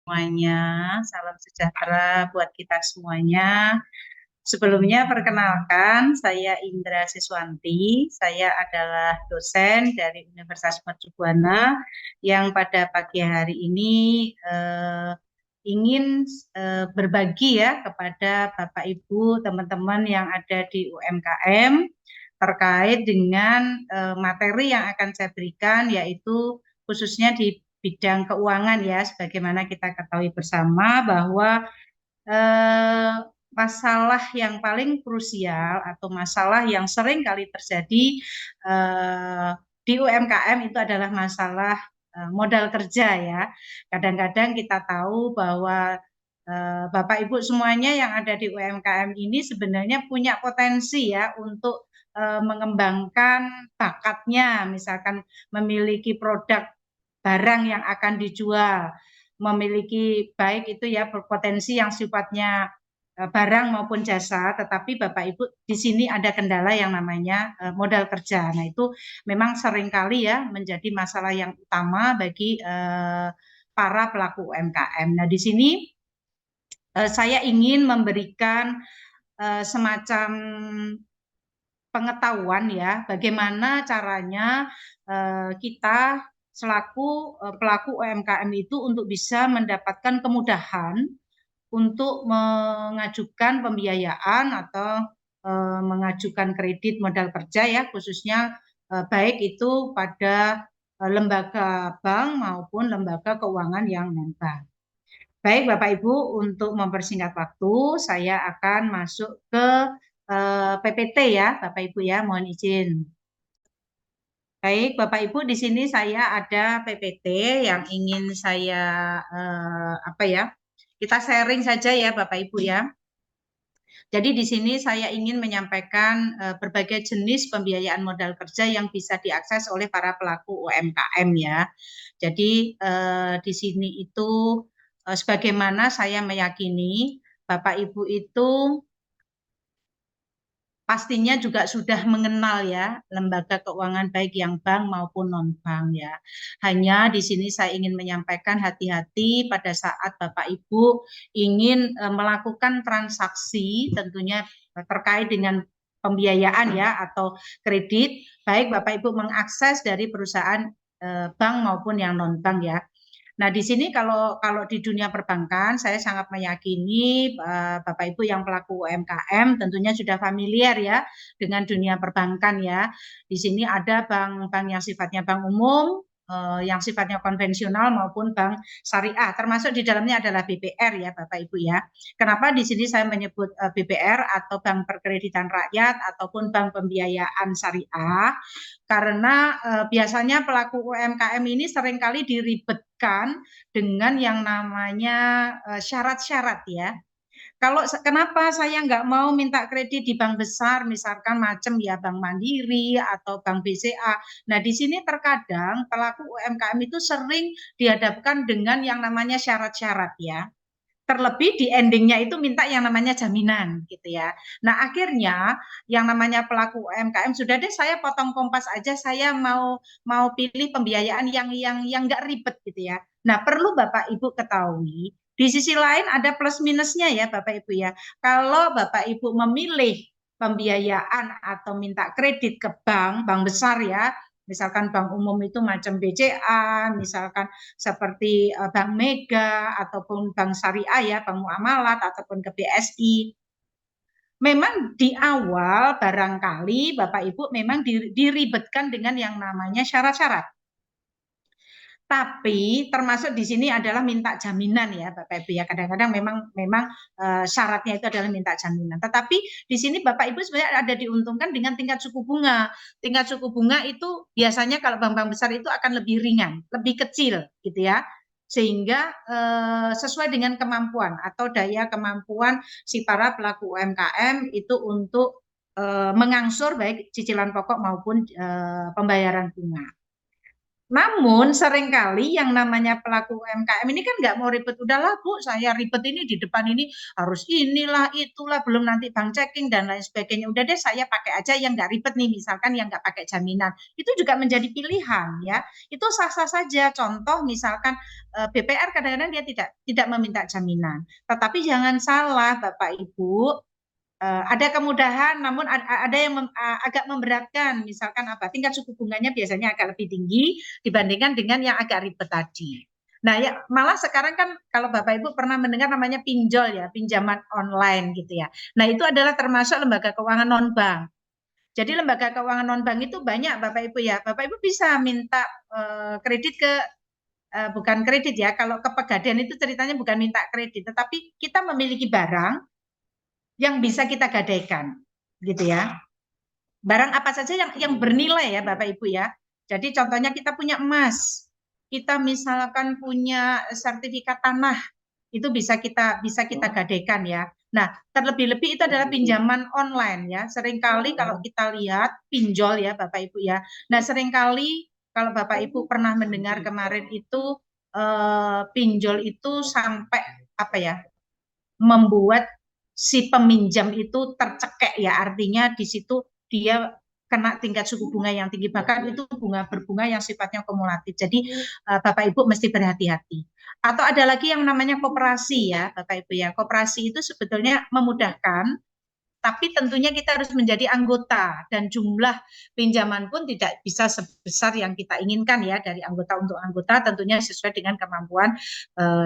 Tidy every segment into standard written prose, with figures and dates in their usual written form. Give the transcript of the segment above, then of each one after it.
Semuanya, salam sejahtera buat kita semuanya. Sebelumnya perkenalkan, saya Indra Siswanti, saya adalah dosen dari Universitas Mercu Buana yang pada pagi hari ini ingin berbagi ya kepada Bapak Ibu, teman-teman yang ada di UMKM terkait dengan materi yang akan saya berikan, yaitu khususnya di bidang keuangan ya, sebagaimana kita ketahui bersama bahwa eh, masalah yang paling krusial atau masalah yang sering kali terjadi di UMKM itu adalah masalah modal kerja ya. Kadang-kadang kita tahu bahwa Bapak Ibu semuanya yang ada di UMKM ini sebenarnya punya potensi ya untuk mengembangkan bakatnya, misalkan memiliki produk barang yang akan dijual, memiliki baik itu ya berpotensi yang sifatnya barang maupun jasa, tetapi Bapak Ibu di sini ada kendala yang namanya modal kerja. Nah itu memang seringkali ya menjadi masalah yang utama bagi para pelaku UMKM. Nah di sini saya ingin memberikan semacam pengetahuan ya, bagaimana caranya kita selaku pelaku UMKM itu untuk bisa mendapatkan kemudahan untuk mengajukan pembiayaan atau mengajukan kredit modal kerja ya, khususnya baik itu pada lembaga bank maupun lembaga keuangan yang non-bank. Baik Bapak Ibu, untuk mempersingkat waktu, saya akan masuk ke PPT ya, Bapak Ibu ya, mohon izin. Baik, Bapak Ibu, di sini saya ada PPT yang ingin saya apa ya? Kita sharing saja ya, Bapak Ibu ya. Jadi di sini saya ingin menyampaikan berbagai jenis pembiayaan modal kerja yang bisa diakses oleh para pelaku UMKM ya. Jadi di sini itu sebagaimana saya meyakini Bapak Ibu itu pastinya juga sudah mengenal ya lembaga keuangan baik yang bank maupun non-bank ya. Hanya di sini saya ingin menyampaikan hati-hati pada saat Bapak Ibu ingin melakukan transaksi tentunya terkait dengan pembiayaan ya atau kredit, baik Bapak Ibu mengakses dari perusahaan bank maupun yang non-bank ya. Nah, di sini kalau di dunia perbankan, saya sangat meyakini Bapak Ibu yang pelaku UMKM tentunya sudah familiar ya dengan dunia perbankan ya. Di sini ada bank-bank yang sifatnya bank umum, yang sifatnya konvensional maupun bank syariah, termasuk di dalamnya adalah BPR ya Bapak Ibu ya. Kenapa di sini saya menyebut BPR atau Bank Perkreditan Rakyat ataupun bank pembiayaan syariah? Karena biasanya pelaku UMKM ini seringkali diribetkan dengan yang namanya syarat-syarat ya. Kalau kenapa saya nggak mau minta kredit di bank besar, misalkan macam ya Bank Mandiri atau Bank BCA. Nah, di sini terkadang pelaku UMKM itu sering dihadapkan dengan yang namanya syarat-syarat ya. Terlebih di endingnya itu minta yang namanya jaminan gitu ya. Nah akhirnya yang namanya pelaku UMKM sudah deh saya potong kompas aja, saya mau pilih pembiayaan yang nggak ribet gitu ya. Nah perlu Bapak Ibu ketahui di sisi lain ada plus minusnya ya Bapak Ibu ya. Kalau Bapak Ibu memilih pembiayaan atau minta kredit ke bank besar ya, misalkan bank umum itu macam BCA, misalkan seperti Bank Mega ataupun Bank Syariah ya, Bank Muamalat ataupun ke BSI. Memang di awal barangkali Bapak Ibu memang diribetkan dengan yang namanya syarat-syarat. Tapi termasuk di sini adalah minta jaminan ya Bapak Ibu ya. Kadang-kadang memang syaratnya itu adalah minta jaminan. Tetapi di sini Bapak Ibu sebenarnya ada diuntungkan dengan tingkat suku bunga. Tingkat suku bunga itu biasanya kalau bank-bank besar itu akan lebih ringan, lebih kecil gitu ya. Sehingga sesuai dengan kemampuan atau daya kemampuan si para pelaku UMKM itu untuk mengangsur baik cicilan pokok maupun pembayaran bunga. Namun seringkali yang namanya pelaku UMKM ini kan nggak mau ribet. Udahlah Bu, saya ribet ini di depan ini harus inilah itulah, belum nanti bank checking dan lain sebagainya. Udah deh saya pakai aja yang nggak ribet nih, misalkan yang nggak pakai jaminan. Itu juga menjadi pilihan ya. Itu sah-sah saja. Contoh misalkan BPR kadang-kadang dia tidak meminta jaminan. Tetapi jangan salah Bapak Ibu, ada kemudahan, namun ada yang agak memberatkan. Misalkan apa? Tingkat suku bunganya biasanya agak lebih tinggi dibandingkan dengan yang agak ribet tadi. Nah, ya malah sekarang kan kalau Bapak Ibu pernah mendengar namanya pinjol ya, pinjaman online gitu ya. Nah, itu adalah termasuk lembaga keuangan non bank. Jadi lembaga keuangan non bank itu banyak Bapak Ibu ya. Bapak Ibu bisa minta kredit ke bukan kredit ya. Kalau ke Pegadaian itu ceritanya bukan minta kredit, tetapi kita memiliki barang yang bisa kita gadaikan, gitu ya. Barang apa saja yang bernilai ya Bapak Ibu ya. Jadi contohnya kita punya emas, kita misalkan punya sertifikat tanah, itu bisa kita gadaikan ya. Nah, terlebih-lebih itu adalah pinjaman online ya. Seringkali kalau kita lihat pinjol ya Bapak Ibu ya. Nah, seringkali kalau Bapak Ibu pernah mendengar kemarin itu pinjol itu sampai apa ya? Membuat si peminjam itu tercekek ya, artinya di situ dia kena tingkat suku bunga yang tinggi, bahkan itu berbunga yang sifatnya kumulatif. Jadi Bapak Ibu mesti berhati-hati. Atau ada lagi yang namanya koperasi ya Bapak Ibu ya. Koperasi itu sebetulnya memudahkan, tapi tentunya kita harus menjadi anggota dan jumlah pinjaman pun tidak bisa sebesar yang kita inginkan ya, dari anggota untuk anggota, tentunya sesuai dengan kemampuan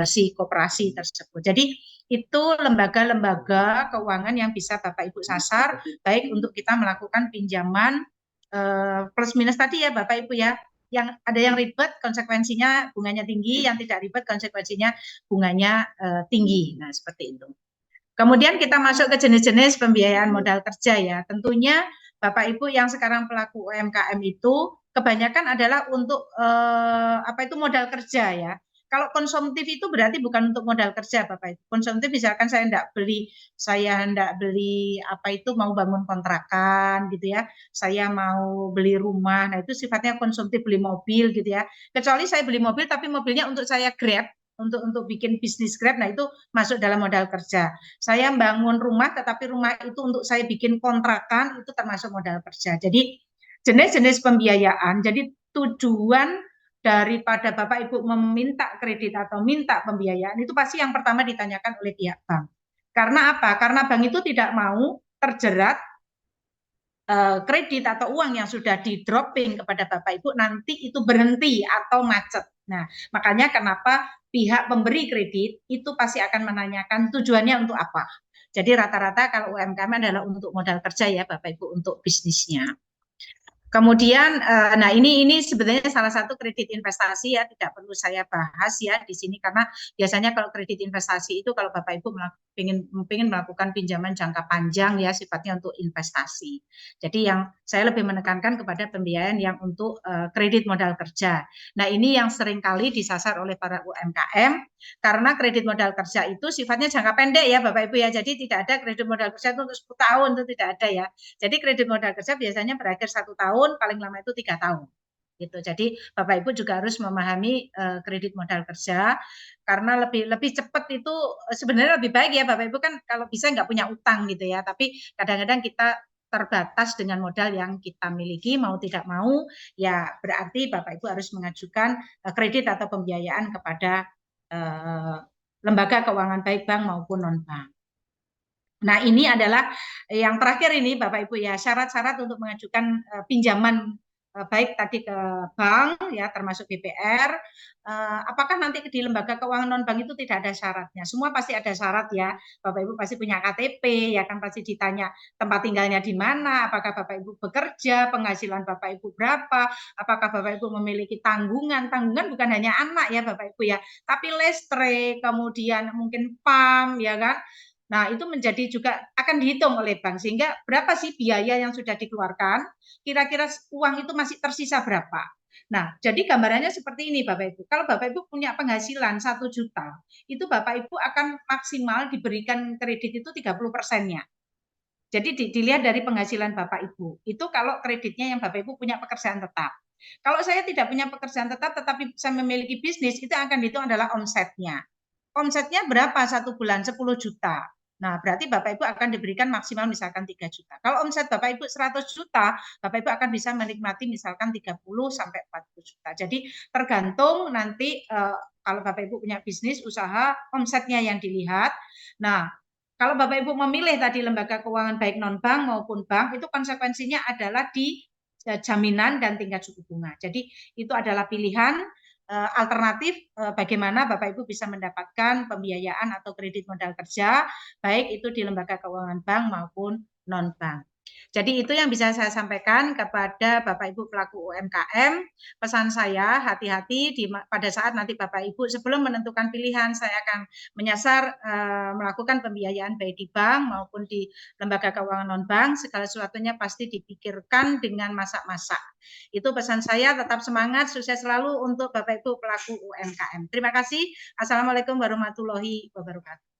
si koperasi tersebut. Jadi itu lembaga-lembaga keuangan yang bisa Bapak Ibu sasar, baik untuk kita melakukan pinjaman plus minus tadi ya Bapak Ibu ya. Yang ada yang ribet konsekuensinya bunganya tinggi, yang tidak ribet konsekuensinya bunganya tinggi. Nah, seperti itu. Kemudian kita masuk ke jenis-jenis pembiayaan modal kerja ya. Tentunya Bapak Ibu yang sekarang pelaku UMKM itu kebanyakan adalah untuk apa itu modal kerja ya. Kalau konsumtif itu berarti bukan untuk modal kerja Bapak Ibu. Konsumtif misalkan saya hendak beli apa itu mau bangun kontrakan gitu ya. Saya mau beli rumah. Nah, itu sifatnya konsumtif, beli mobil gitu ya. Kecuali saya beli mobil tapi mobilnya untuk saya Grab, untuk bikin bisnis Grab. Nah, itu masuk dalam modal kerja. Saya bangun rumah, tetapi rumah itu untuk saya bikin kontrakan, itu termasuk modal kerja. Jadi jenis-jenis pembiayaan, jadi tujuan daripada Bapak Ibu meminta kredit atau minta pembiayaan, itu pasti yang pertama ditanyakan oleh pihak bank. Karena apa? Karena bank itu tidak mau terjerat kredit atau uang yang sudah di dropping kepada Bapak Ibu nanti itu berhenti atau macet. Nah, makanya kenapa pihak pemberi kredit itu pasti akan menanyakan tujuannya untuk apa. Jadi rata-rata kalau UMKM adalah untuk modal kerja ya Bapak Ibu, untuk bisnisnya. Kemudian, nah ini sebenarnya salah satu kredit investasi ya, tidak perlu saya bahas ya di sini karena biasanya kalau kredit investasi itu kalau Bapak Ibu ingin melakukan pinjaman jangka panjang ya, sifatnya untuk investasi. Jadi yang saya lebih menekankan kepada pembiayaan yang untuk kredit modal kerja. Nah ini yang seringkali disasar oleh para UMKM karena kredit modal kerja itu sifatnya jangka pendek ya Bapak Ibu ya. Jadi tidak ada kredit modal kerja itu untuk 10 tahun, itu tidak ada ya. Jadi kredit modal kerja biasanya berakhir 1 tahun, paling lama itu 3 tahun. Gitu. Jadi Bapak Ibu juga harus memahami kredit modal kerja karena lebih cepat itu sebenarnya lebih baik ya Bapak Ibu, kan kalau bisa nggak punya utang gitu ya. Tapi kadang-kadang kita terbatas dengan modal yang kita miliki, mau tidak mau ya berarti Bapak Ibu harus mengajukan kredit atau pembiayaan kepada lembaga keuangan baik bank maupun non bank. Nah, ini adalah yang terakhir ini Bapak Ibu ya, syarat-syarat untuk mengajukan pinjaman baik tadi ke bank ya, termasuk BPR. Apakah nanti di lembaga keuangan non bank itu tidak ada syaratnya? Semua pasti ada syarat ya. Bapak Ibu pasti punya KTP ya kan, pasti ditanya tempat tinggalnya di mana, apakah Bapak Ibu bekerja, penghasilan Bapak Ibu berapa, apakah Bapak Ibu memiliki tanggungan. Tanggungan bukan hanya anak ya Bapak Ibu ya, tapi listrik, kemudian mungkin PAM ya kan. Nah, itu menjadi juga akan dihitung oleh bank, sehingga berapa sih biaya yang sudah dikeluarkan, kira-kira uang itu masih tersisa berapa. Nah, jadi gambarannya seperti ini Bapak Ibu. Kalau Bapak Ibu punya penghasilan 1 juta, itu Bapak Ibu akan maksimal diberikan kredit itu 30%-nya. Jadi dilihat dari penghasilan Bapak Ibu. Itu kalau kreditnya yang Bapak Ibu punya pekerjaan tetap. Kalau saya tidak punya pekerjaan tetap, tetapi saya memiliki bisnis, itu akan dihitung adalah omsetnya. Omsetnya berapa satu bulan? 10 juta. Nah, berarti Bapak Ibu akan diberikan maksimal misalkan 3 juta. Kalau omset Bapak Ibu 100 juta, Bapak Ibu akan bisa menikmati misalkan 30 sampai 40 juta. Jadi tergantung nanti kalau Bapak Ibu punya bisnis, usaha, omsetnya yang dilihat. Nah, kalau Bapak Ibu memilih tadi lembaga keuangan baik non-bank maupun bank, itu konsekuensinya adalah di jaminan dan tingkat suku bunga. Jadi itu adalah pilihan alternatif bagaimana Bapak Ibu bisa mendapatkan pembiayaan atau kredit modal kerja, baik itu di lembaga keuangan bank maupun non-bank. Jadi itu yang bisa saya sampaikan kepada Bapak Ibu pelaku UMKM. Pesan saya, hati-hati pada saat nanti Bapak Ibu sebelum menentukan pilihan, saya akan menyasar melakukan pembiayaan baik di bank maupun di lembaga keuangan non-bank, segala sesuatunya pasti dipikirkan dengan masak-masak. Itu pesan saya, tetap semangat, sukses selalu untuk Bapak Ibu pelaku UMKM. Terima kasih. Assalamualaikum warahmatullahi wabarakatuh.